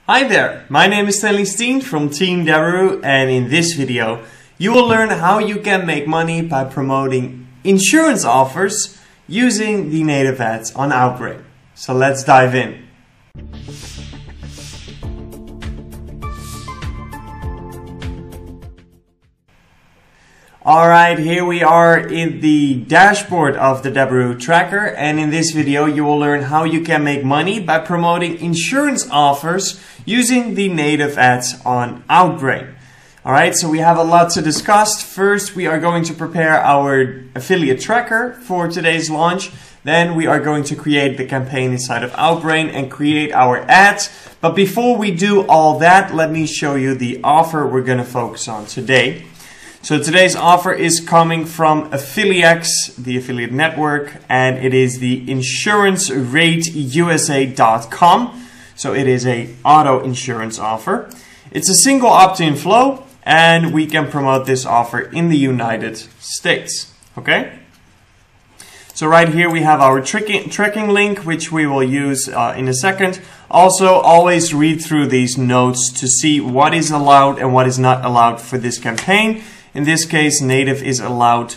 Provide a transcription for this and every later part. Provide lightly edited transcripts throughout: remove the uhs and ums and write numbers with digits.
Hi there, my name is Stanley Steen from Team Deberoo, and in this video you will learn how you can make money by promoting insurance offers using the native ads on Outbrain. So let's dive in. Alright, here we are in the dashboard of the Deberoo tracker, and in this video you will learn how you can make money by promoting insurance offers using the native ads on Outbrain. Alright, so we have a lot to discuss. First, we are going to prepare our affiliate tracker for today's launch. Then we are going to create the campaign inside of Outbrain and create our ads. But before we do all that, let me show you the offer we're going to focus on today. So today's offer is coming from AffiliX, the affiliate network, and it is the InsuranceRateUSA.com. So it is a auto insurance offer. It's a single opt-in flow, and we can promote this offer in the United States. Okay? So right here we have our tracking link, which we will use in a second. Also, always read through these notes to see what is allowed and what is not allowed for this campaign. In this case, native is allowed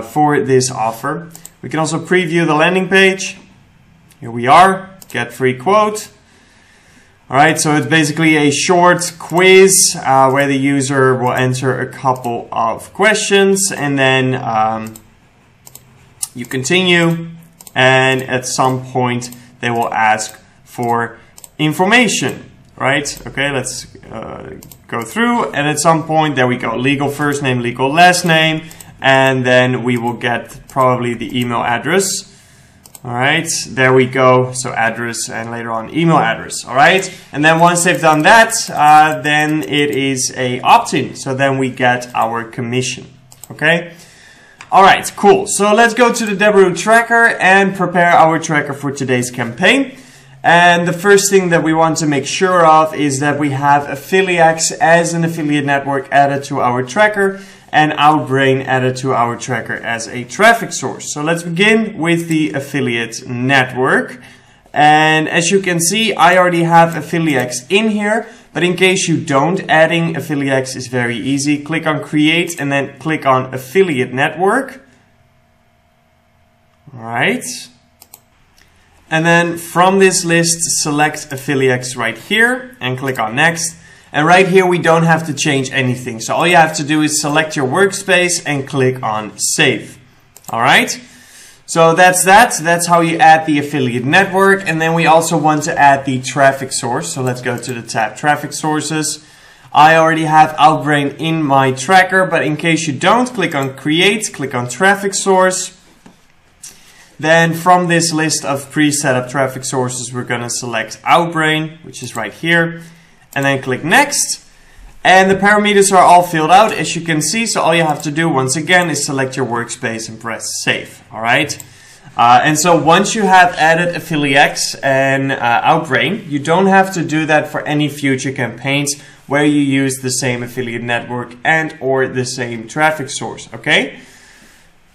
for this offer. We can also preview the landing page. Here we are, get free quote. Alright, so it's basically a short quiz where the user will answer a couple of questions, and then you continue, and at some point they will ask for information. Right? Okay, let's go through, and at some point, there we go, legal first name, legal last name, and then we will get probably the email address. Alright, there we go, so address and later on email address. Alright, and then once they've done that, then it is a opt-in, so then we get our commission. Okay? Alright, cool. So let's go to the Deberoo tracker and prepare our tracker for today's campaign. And the first thing that we want to make sure of is that we have AffiliX as an affiliate network added to our tracker and Outbrain added to our tracker as a traffic source. So let's begin with the affiliate network. And as you can see, I already have AffiliX in here, but in case you don't, adding AffiliX is very easy. Click on Create and then click on Affiliate Network. All right. And then from this list, select AffiliX right here and click on Next. And right here, we don't have to change anything. So all you have to do is select your workspace and click on Save. All right. So that's that. That's how you add the affiliate network. And then we also want to add the traffic source. So let's go to the tab Traffic Sources. I already have Outbrain in my tracker, but in case you don't, click on Create, click on Traffic Source. Then from this list of pre-set up traffic sources, we're going to select Outbrain, which is right here, and then click Next. And the parameters are all filled out, as you can see. So all you have to do once again is select your workspace and press Save. All right. And so once you have added AffiliX and Outbrain, you don't have to do that for any future campaigns where you use the same affiliate network and or the same traffic source. Okay.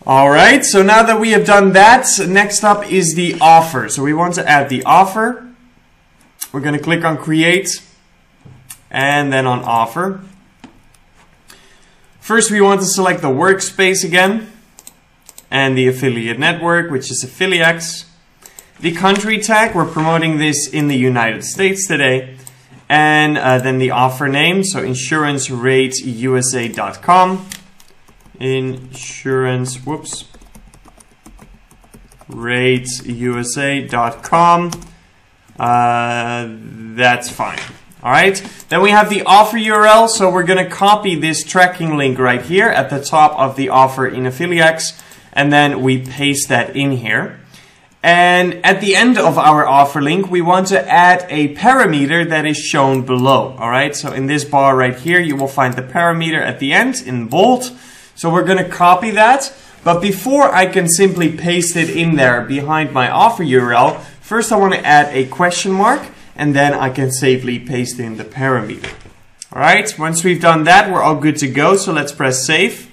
Alright, so now that we have done that, next up is the offer. So we want to add the offer. We're going to click on Create and then on Offer. First, we want to select the workspace again and the affiliate network, which is AffiliX. The country tag, we're promoting this in the United States today. And then the offer name, so InsuranceRateUSA.com. RateUSA.com. That's fine. Alright, then we have the offer URL, so we're going to copy this tracking link right here at the top of the offer in AffiliX, and then we paste that in here. And at the end of our offer link, we want to add a parameter that is shown below. Alright, so in this bar right here, you will find the parameter at the end in bold. So we're going to copy that, but before I can simply paste it in there behind my offer URL, first I want to add a question mark, and then I can safely paste in the parameter. Alright, once we've done that, we're all good to go, so let's press Save.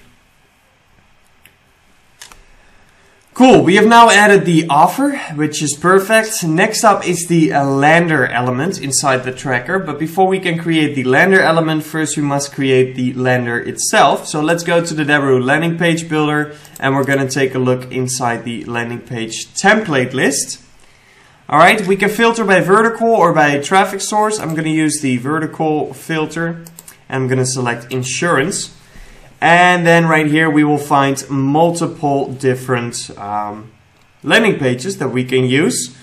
Cool, we have now added the offer, which is perfect. Next up is the lander element inside the tracker. But before we can create the lander element, first we must create the lander itself. So let's go to the Deberoo landing page builder and we're going to take a look inside the landing page template list. Alright, we can filter by vertical or by traffic source. I'm going to use the vertical filter and I'm going to select insurance. And then right here we will find multiple different landing pages that we can use.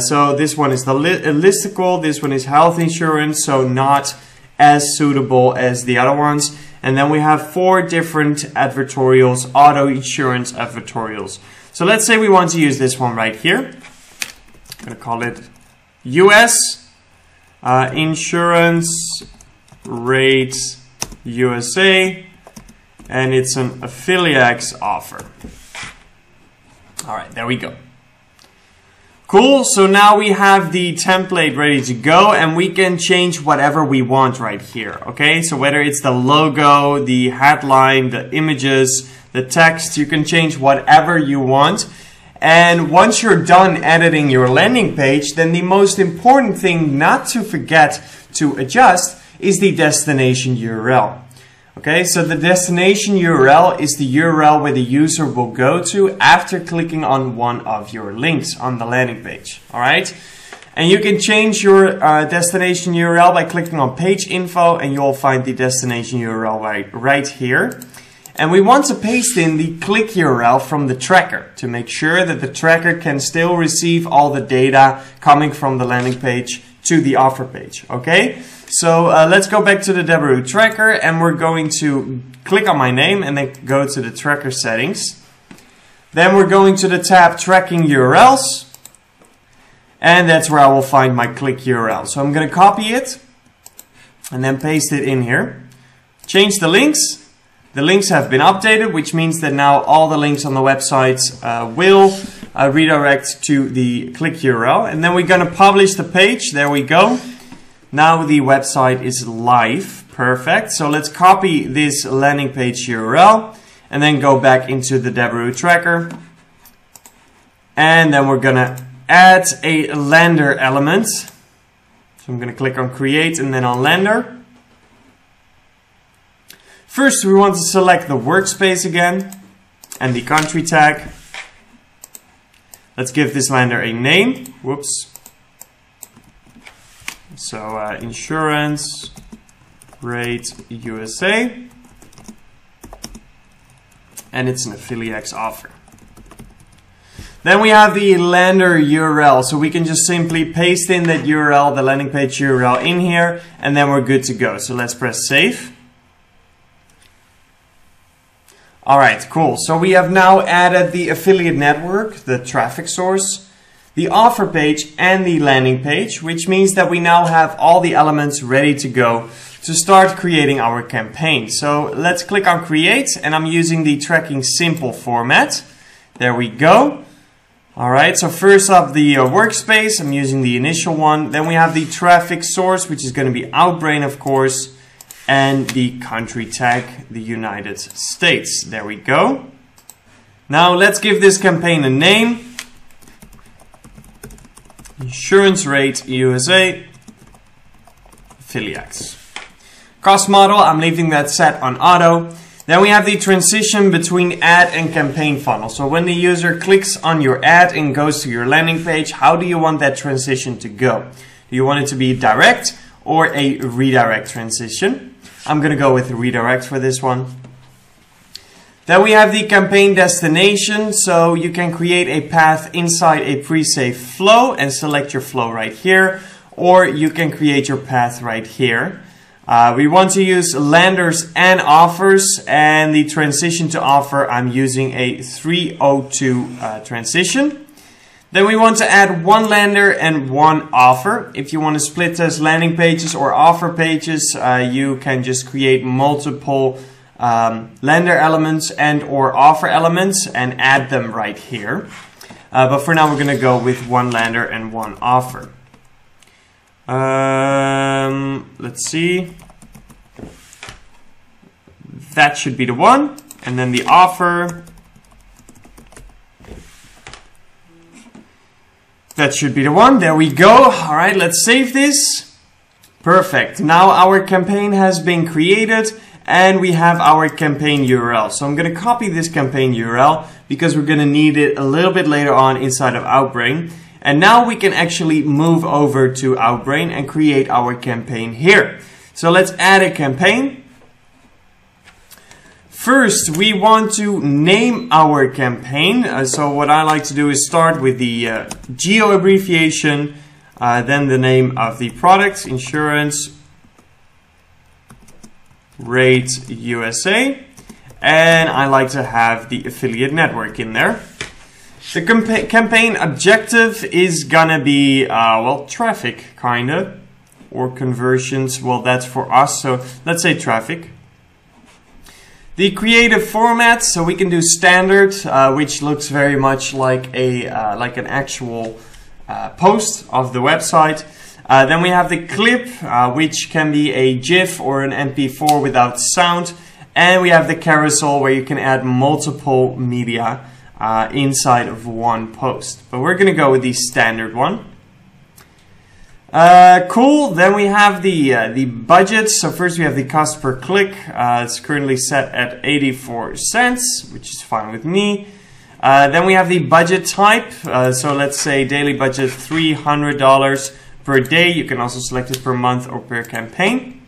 So this one is the listicle, this one is health insurance, so not as suitable as the other ones. And then we have 4 different advertorials, auto insurance advertorials. So let's say we want to use this one right here. I'm going to call it US Insurance Rates USA. And it's an affiliates offer. Alright, there we go. Cool, so now we have the template ready to go and we can change whatever we want right here. Okay, so whether it's the logo, the headline, the images, the text, you can change whatever you want. And once you're done editing your landing page, then the most important thing not to forget to adjust is the destination URL. Okay, so the destination URL is the URL where the user will go to after clicking on one of your links on the landing page. Alright, and you can change your destination URL by clicking on page info and you'll find the destination URL right here. And we want to paste in the click URL from the tracker to make sure that the tracker can still receive all the data coming from the landing page to the offer page. Okay, so let's go back to the Deberoo tracker and we're going to click on my name and then go to the tracker settings. Then we're going to the tab tracking URLs and that's where I will find my click URL. So I'm going to copy it and then paste it in here. Change the links. The links have been updated, which means that now all the links on the websites will redirect to the click URL. And then we're going to publish the page. There we go. Now the website is live. Perfect. So let's copy this landing page URL and then go back into the Deberoo tracker. And then we're going to add a lander element. So I'm going to click on create and then on lander. First, we want to select the workspace again and the country tag. Let's give this lander a name. Whoops. So insurance rate USA. And it's an affiliates offer. Then we have the lander URL. So we can just simply paste in that URL, the landing page URL in here, and then we're good to go. So let's press save. Alright, cool. So we have now added the affiliate network, the traffic source, the offer page and the landing page, which means that we now have all the elements ready to go to start creating our campaign. So let's click on create and I'm using the tracking simple format. There we go. Alright, so first up the workspace, I'm using the initial one. Then we have the traffic source, which is going to be Outbrain, of course. And the country tag, the United States. There we go. Now let's give this campaign a name. Insurance rate USA affiliates. Cost model, I'm leaving that set on auto. Then we have the transition between ad and campaign funnel. So when the user clicks on your ad and goes to your landing page, how do you want that transition to go? Do you want it to be direct or a redirect transition? I'm going to go with redirect for this one. Then we have the campaign destination. So you can create a path inside a pre-saved flow and select your flow right here. Or you can create your path right here. We want to use landers and offers. And the transition to offer, I'm using a 302 transition. Then we want to add one lander and one offer. If you want to split those landing pages or offer pages, you can just create multiple lander elements and or offer elements and add them right here. But for now, we're going to go with one lander and one offer. Let's see. That should be the one. And then the offer that should be the one. There we go. All right, let's save this. Perfect. Now our campaign has been created and we have our campaign URL. So I'm going to copy this campaign URL because we're going to need it a little bit later on inside of Outbrain. And now we can actually move over to Outbrain and create our campaign here. So let's add a campaign. First, we want to name our campaign. So what I like to do is start with the geo abbreviation, then the name of the product, insurance rate USA, and I like to have the affiliate network in there. The campaign objective is gonna be, well, traffic, kinda, or conversions. Well, that's for us, so let's say traffic. The creative format, so we can do standard, which looks very much like a like an actual post of the website. Then we have the clip, which can be a GIF or an MP4 without sound. And we have the carousel where you can add multiple media inside of one post. But we're going to go with the standard one. Cool. Then we have the budget. So first we have the cost per click. It's currently set at 84 cents, which is fine with me. Then we have the budget type. So let's say daily budget $300 per day. You can also select it per month or per campaign.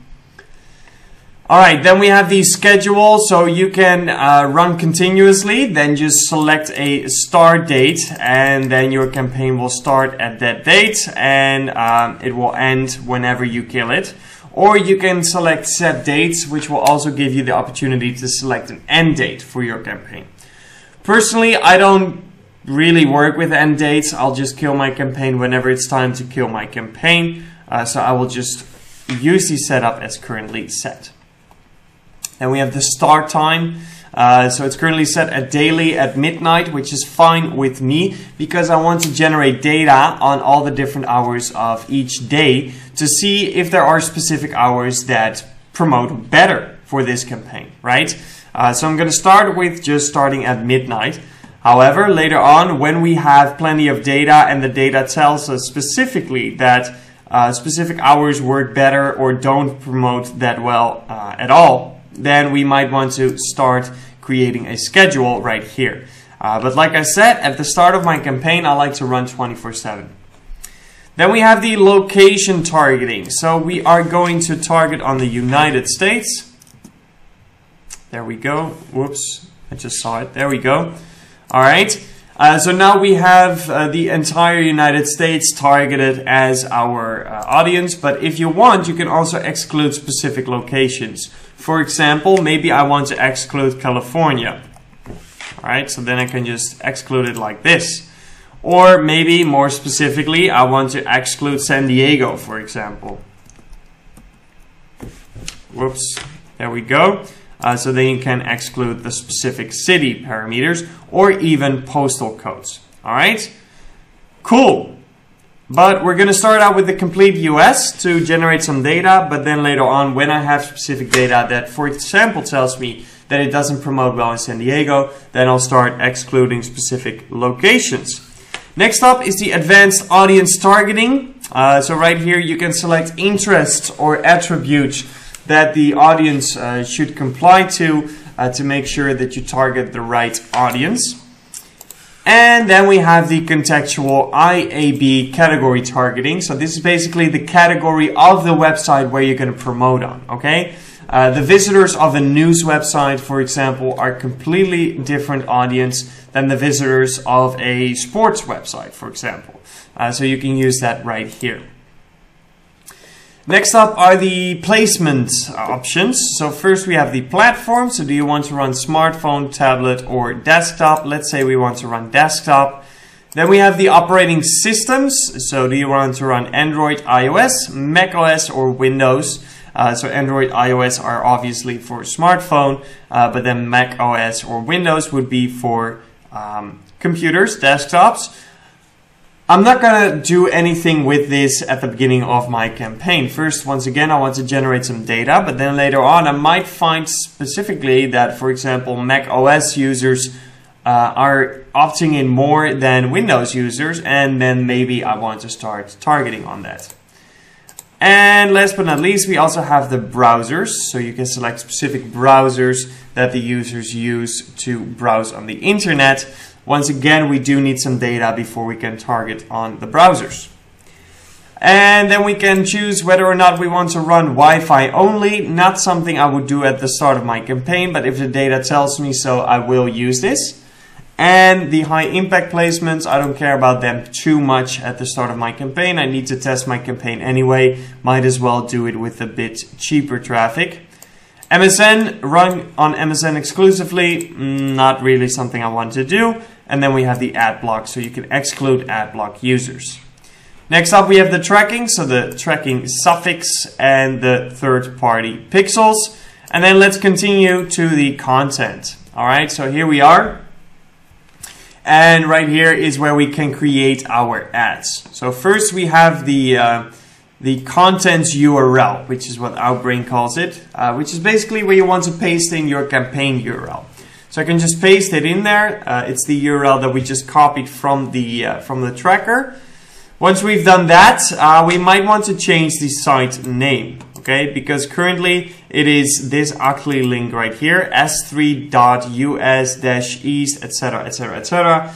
All right, then we have the schedule, so you can run continuously, then just select a start date, and then your campaign will start at that date, and it will end whenever you kill it. Or you can select set dates, which will also give you the opportunity to select an end date for your campaign. Personally, I don't really work with end dates. I'll just kill my campaign whenever it's time to kill my campaign. So I will just use the setup as currently set. Then we have the start time. So it's currently set at daily at midnight, which is fine with me because I want to generate data on all the different hours of each day to see if there are specific hours that promote better for this campaign, right? So I'm going to start with just starting at midnight. However, later on, when we have plenty of data and the data tells us specifically that specific hours work better or don't promote that well at all, then we might want to start creating a schedule right here. But like I said, at the start of my campaign, I like to run 24/7. Then we have the location targeting. So we are going to target on the United States. There we go. Whoops, I just saw it. There we go. All right. So now we have the entire United States targeted as our audience. But if you want, you can also exclude specific locations. For example, maybe I want to exclude California. All right. So then I can just exclude it like this. Or maybe more specifically, I want to exclude San Diego, for example. Whoops. There we go. So then you can exclude the specific city parameters or even postal codes. All right, cool. But we're going to start out with the complete US to generate some data. But then later on, when I have specific data that, for example, tells me that it doesn't promote well in San Diego, then I'll start excluding specific locations. Next up is the advanced audience targeting. So right here, you can select interests or attributes that the audience should comply to make sure that you target the right audience. And then we have the contextual IAB category targeting. So this is basically the category of the website where you're going to promote on, okay? The visitors of a news website, for example, are completely different audience than the visitors of a sports website, for example. So you can use that right here. Next up are the placement options. So first we have the platform. So do you want to run smartphone, tablet, or desktop? Let's say we want to run desktop. Then we have the operating systems. So do you want to run Android, iOS, macOS, or Windows? So Android, iOS are obviously for smartphone, but then macOS or Windows would be for computers, desktops. I'm not going to do anything with this at the beginning of my campaign. First, once again, I want to generate some data, but then later on, I might find specifically that, for example, Mac OS users are opting in more than Windows users, and then maybe I want to start targeting on that. And last but not least, we also have the browsers. So you can select specific browsers that the users use to browse on the internet. Once again, we do need some data before we can target on the browsers. And then we can choose whether or not we want to run Wi-Fi only. Not something I would do at the start of my campaign, but if the data tells me so, I will use this. And the high impact placements, I don't care about them too much at the start of my campaign. I need to test my campaign anyway. Might as well do it with a bit cheaper traffic. MSN, run on MSN exclusively, not really something I want to do. And then we have the ad block, so you can exclude ad block users. Next up, we have the tracking, so the tracking suffix and the third-party pixels. And then let's continue to the content. All right, so here we are. And right here is where we can create our ads. So first we have the contents URL, which is what Outbrain calls it, which is basically where you want to paste in your campaign URL. So I can just paste it in there. It's the URL that we just copied from the tracker. Once we've done that, we might want to change the site name, okay? Because currently it is this ugly link right here, s3.us-east, etc., etc., etc.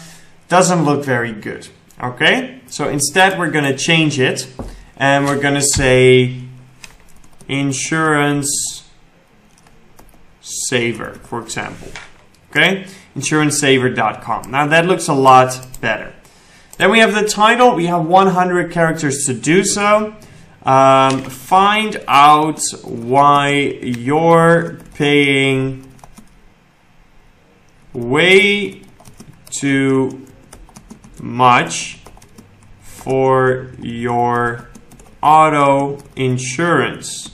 Doesn't look very good, okay? So instead we're going to change it, and we're going to say insurance saver, for example, okay? insurancesaver.com. Now that looks a lot better. Then we have the title. We have 100 characters to do so. Find out why you're paying way too much for your auto insurance.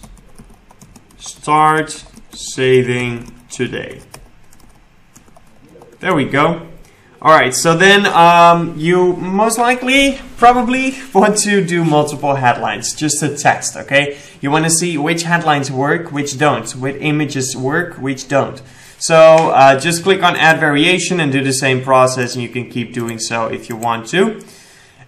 Start saving today. There we go. Alright, so then you most likely probably want to do multiple headlines, just a text, okay? You want to see which headlines work, which don't, which images work, which don't. So just click on add variation and do the same process, and you can keep doing so if you want to.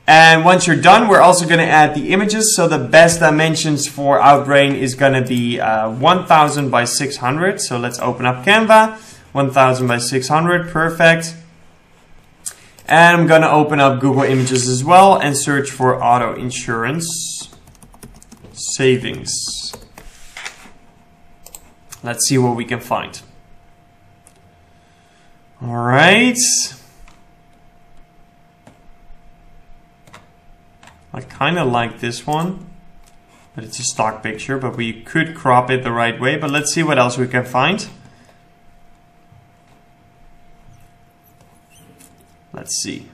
And once you're done, we're also going to add the images. So the best dimensions for Outbrain is going to be 1000 by 600. So let's open up Canva, 1000 by 600, perfect. And I'm going to open up Google Images as well and search for auto insurance savings. Let's see what we can find. All right. I kind of like this one, but it's a stock picture, but we could crop it the right way. But let's see what else we can find. Let's see.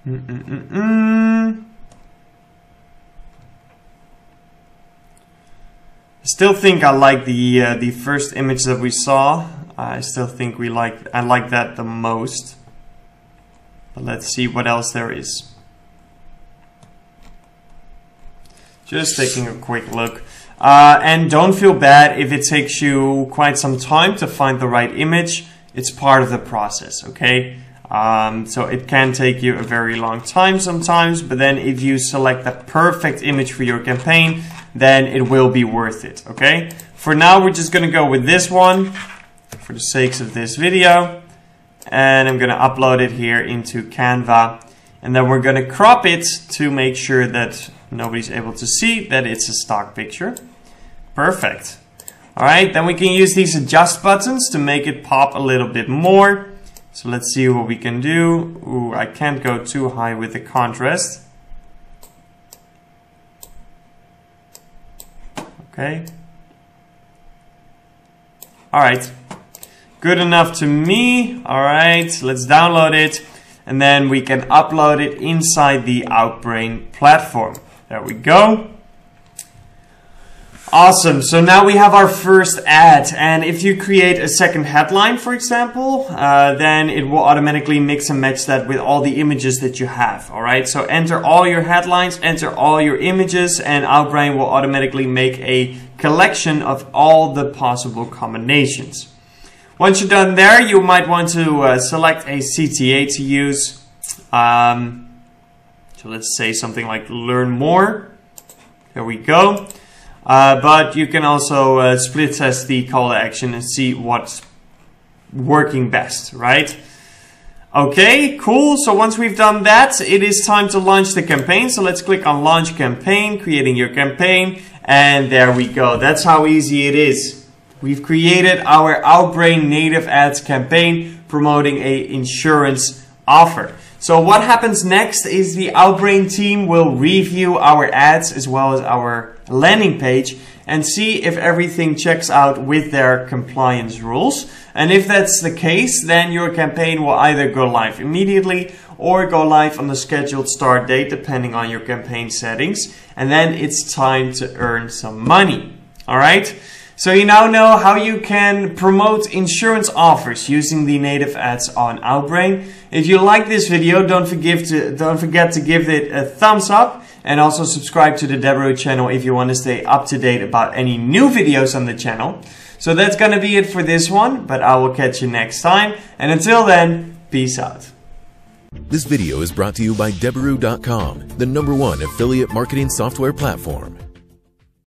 I still think I like the first image that we saw. I still think I like that the most. But let's see what else there is. Just taking a quick look. And don't feel bad if it takes you quite some time to find the right image. It's part of the process, okay? So it can take you a very long time sometimes, but then if you select the perfect image for your campaign, then it will be worth it, okay? For now, we're just gonna go with this one for the sakes of this video. And I'm gonna upload it here into Canva. And then we're gonna crop it to make sure that nobody's able to see that it's a stock picture. Perfect. All right, then we can use these adjust buttons to make it pop a little bit more. So let's see what we can do. Ooh, I can't go too high with the contrast. Okay. All right, good enough to me. All right, let's download it. And then we can upload it inside the Outbrain platform. There we go. Awesome. So now we have our first ad. And if you create a second headline, for example, then it will automatically mix and match that with all the images that you have. All right. So enter all your headlines, enter all your images, and Outbrain will automatically make a collection of all the possible combinations. Once you're done there, you might want to select a CTA to use. So let's say something like learn more. There we go. But you can also split test the call to action and see what's working best, right? Okay, cool. So once we've done that, it is time to launch the campaign. So let's click on launch campaign, creating your campaign. And there we go. That's how easy it is. We've created our Outbrain native ads campaign promoting a insurance offer. So what happens next is the Outbrain team will review our ads as well as our landing page and see if everything checks out with their compliance rules. And if that's the case, then your campaign will either go live immediately or go live on the scheduled start date, depending on your campaign settings. And then it's time to earn some money. All right. So you now know how you can promote insurance offers using the native ads on Outbrain. If you like this video, don't forget to give it a thumbs up and also subscribe to the Deberoo channel if you want to stay up to date about any new videos on the channel. So that's going to be it for this one, but I will catch you next time. And until then, peace out. This video is brought to you by Deberoo.com, the #1 affiliate marketing software platform.